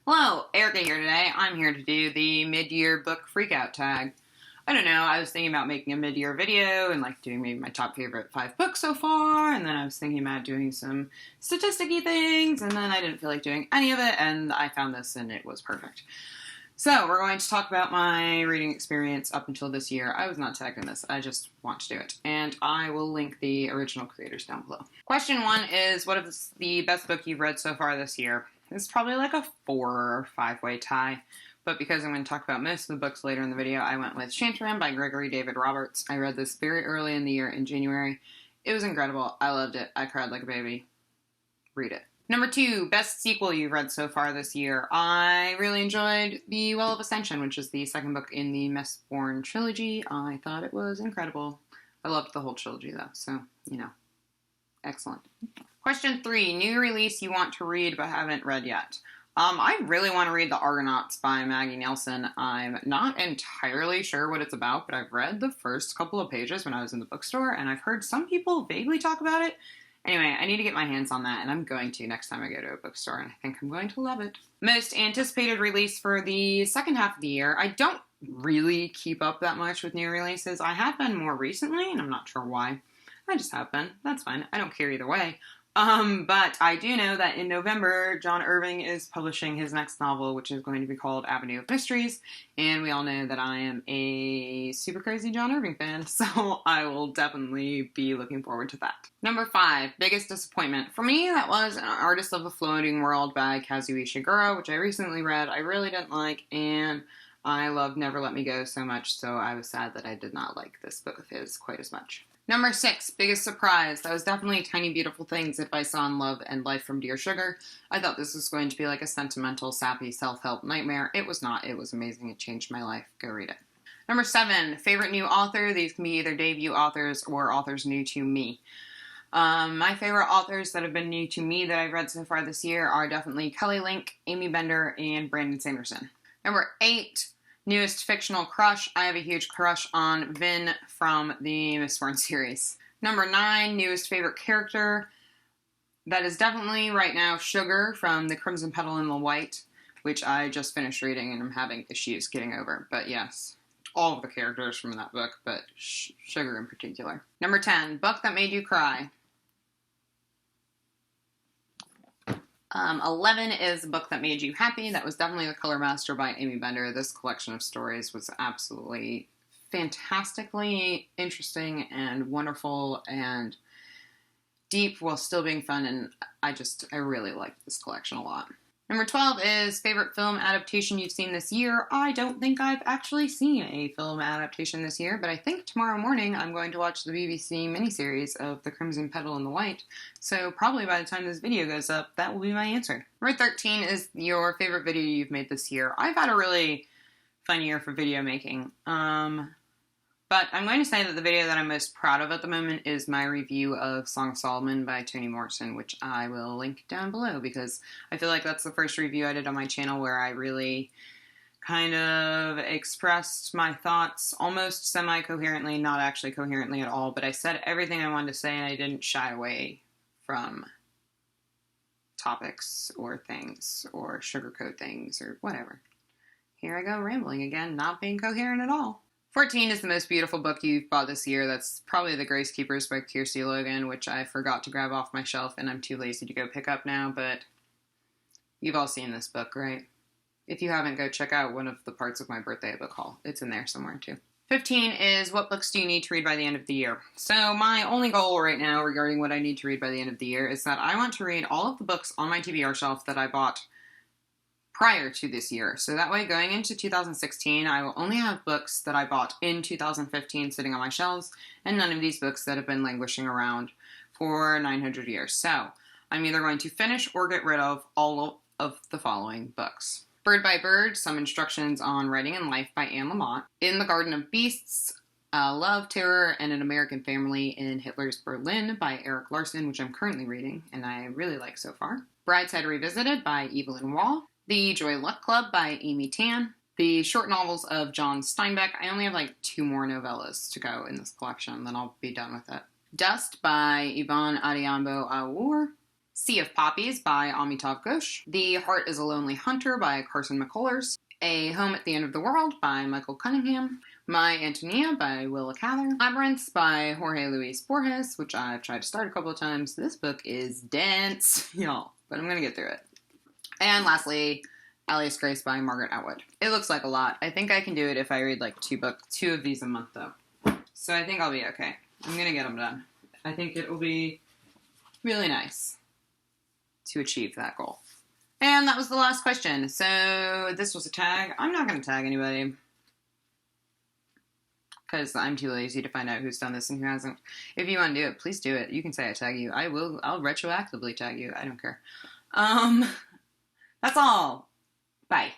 Hello, Erica here today. I'm here to do the mid-year book freakout tag. I don't know, I was thinking about making a mid-year video and doing maybe my top favorite 5 books so far, and then I was thinking about doing some statistic-y things, and then I didn't feel like doing any of it, and I found this and it was perfect. So, we're going to talk about my reading experience up until this year. I was not tagging this, I just want to do it. And I will link the original creators down below. Question 1 is, what is the best book you've read so far this year? It's probably like a 4 or 5-way tie, but because I'm going to talk about most of the books later in the video, I went with Shantaram by Gregory David Roberts. I read this very early in the year in January. It was incredible. I loved it. I cried like a baby. Read it. Number 2, best sequel you've read so far this year. I really enjoyed The Well of Ascension, which is the second book in the Mistborn trilogy. I thought it was incredible. I loved the whole trilogy though, so, excellent. Question 3, new release you want to read but haven't read yet. I really want to read The Argonauts by Maggie Nelson. I'm not entirely sure what it's about, but I've read the first couple of pages when I was in the bookstore, and I've heard some people vaguely talk about it. Anyway, I need to get my hands on that, and I'm going to next time I go to a bookstore, and I think I'm going to love it. Most anticipated release for the second half of the year. I don't really keep up that much with new releases. I have been more recently, and I'm not sure why. I just have been. That's fine. I don't care either way. But I do know that in November, John Irving is publishing his next novel, which is going to be called Avenue of Mysteries, and we all know that I am a super crazy John Irving fan, so I will definitely be looking forward to that. Number 5, biggest disappointment. For me, that was An Artist of a Floating World by Kazuo Ishiguro, which I recently read. I really didn't like, and I loved Never Let Me Go so much, so I was sad that I did not like this book of his quite as much. Number 6, biggest surprise. That was definitely Tiny Beautiful Things, Advice on Love and Life from Dear Sugar. I thought this was going to be like a sentimental, sappy, self-help nightmare. It was not. It was amazing. It changed my life. Go read it. Number 7, favorite new author. These can be either debut authors or authors new to me. My favorite authors that have been new to me that I've read so far this year are definitely Kelly Link, Amy Bender, and Brandon Sanderson. Number 8, newest fictional crush. I have a huge crush on Vin from the Mistborn series. Number 9, newest favorite character. That is definitely right now Sugar from The Crimson Petal and the White, which I just finished reading and I'm having issues getting over. But yes, all of the characters from that book, but Sugar in particular. Number 10, book that made you cry. 11 is a book that made you happy. That was definitely The Color Master by Amy Bender. This collection of stories was absolutely fantastically interesting and wonderful and deep while still being fun, and I really liked this collection a lot. Number 12 is favorite film adaptation you've seen this year. I don't think I've actually seen a film adaptation this year, but I think tomorrow morning I'm going to watch the BBC miniseries of The Crimson Petal and the White, so probably by the time this video goes up, that will be my answer. Number 13 is your favorite video you've made this year. I've had a really fun year for video making. But I'm going to say that the video that I'm most proud of at the moment is my review of Song of Solomon by Toni Morrison, which I will link down below because I feel like that's the first review I did on my channel where I really kind of expressed my thoughts almost semi-coherently, not actually coherently at all, but I said everything I wanted to say and I didn't shy away from topics or things or sugarcoat things or whatever. Here I go rambling again, not being coherent at all. 14 is the most beautiful book you've bought this year. That's probably The Grace Keepers by Kiersey Logan, which I forgot to grab off my shelf and I'm too lazy to go pick up now, but you've all seen this book, right? If you haven't, go check out one of the parts of my birthday book haul. It's in there somewhere too. 15 is what books do you need to read by the end of the year? So my only goal right now regarding what I need to read by the end of the year is that I want to read all of the books on my TBR shelf that I bought prior to this year. So that way, going into 2016, I will only have books that I bought in 2015 sitting on my shelves, and none of these books that have been languishing around for 900 years. So I'm either going to finish or get rid of all of the following books. Bird by Bird, Some Instructions on Writing and Life by Anne Lamott. In the Garden of Beasts, Love, Terror, and an American Family in Hitler's Berlin by Erik Larson, which I'm currently reading, and I really like so far. Brideshead Revisited by Evelyn Waugh. The Joy Luck Club by Amy Tan. The short novels of John Steinbeck. I only have 2 more novellas to go in this collection, then I'll be done with it. Dust by Yvonne Adiyambo Awoor. Sea of Poppies by Amitav Ghosh, The Heart is a Lonely Hunter by Carson McCullers, A Home at the End of the World by Michael Cunningham, My Antonia by Willa Cather, Labyrinths by Jorge Luis Borges, which I've tried to start a couple of times. This book is dense, y'all, but I'm going to get through it. And lastly, Alias Grace by Margaret Atwood. It looks like a lot. I think I can do it if I read like two of these a month though. So I think I'll be okay. I'm going to get them done. I think it will be really nice to achieve that goal. And that was the last question. So this was a tag. I'm not going to tag anybody because I'm too lazy to find out who's done this and who hasn't. If you want to do it, please do it. You can say I tag you. I'll retroactively tag you. I don't care. That's all. Bye.